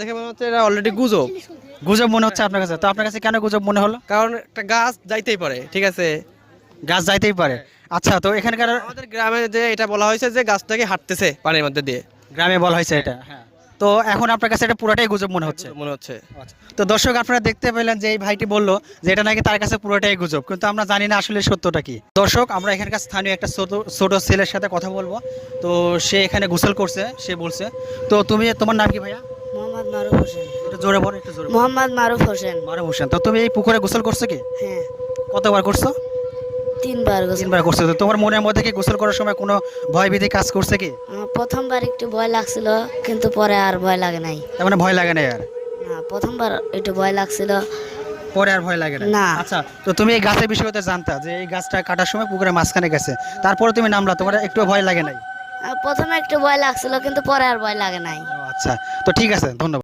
দেখে মনে হচ্ছে এটা অলরেডি গুজব। গুজব মনে হচ্ছে আপনার কাছে? তো আপনার কাছে কেন গুজব মনে হলো? কারণ একটা গাছ যাইতেই পারে, ঠিক আছে। গাছ যাইতেই পারে। আচ্ছা, তো এখানকার আমাদের গ্রামে যে এটা বলা হয়েছে যে গাছটাকে হাঁটতেছে পানির মধ্যে দিয়ে, গ্রামে বলা হয়েছে এটা, হ্যাঁ। তো এখন আপনার কাছে এটা পুরোটাই গুজব মনে হচ্ছে? মনে হচ্ছে। আচ্ছা। তো দর্শক, আপনারা দেখতে পেলেন যে এই ভাইটি বললো যে এটা নাকি তার কাছে পুরোটাই গুজব, কিন্তু আমরা জানি না আসলে সত্যটা কি। দর্শক, আমরা এখানকার স্থানীয় একটা ছোট ছেলের সাথে কথা বলবো। তো সে এখানে গোসল করছে, সে বলছে। তো তোমার নাম কি ভাইয়া? মোহাম্মদ মারুফ হোসেন। একটু জোরে বলো, একটু জোরে বলো। মোহাম্মদ মারুফ হোসেন। মারুফ হোসেন। তো তুমি এই পুকুরে গোসল করছো কি? হ্যাঁ, কতবার করছো? 3 বার গোসল। 3বার করছো। তো তোমার মনের মধ্যে কি গোসল করার সময় কোনো ভয় ভীতি কাজ করছে কি? প্রথমবার একটু ভয় লাগছিল, কিন্তু পরে আর ভয় লাগে নাই। তার মানে ভয় লাগে না আর? না, প্রথমবার একটু ভয় লাগছিল। পরে আর ভয় লাগে না? না। আচ্ছা, তো তুমি এই গাছের বিষয়তে জানতা যে এই গাছটা কাটার সময় পুকুরের মাঝখানে গেছে, তারপরে তুমি নামলা, তোমার একটু ভয় লাগে নাই? প্রথমে একটু ভয় লাগছিল, কিন্তু পরে আর ভয় লাগে নাই। ও আচ্ছা, তো ঠিক আছে, ধন্যবাদ।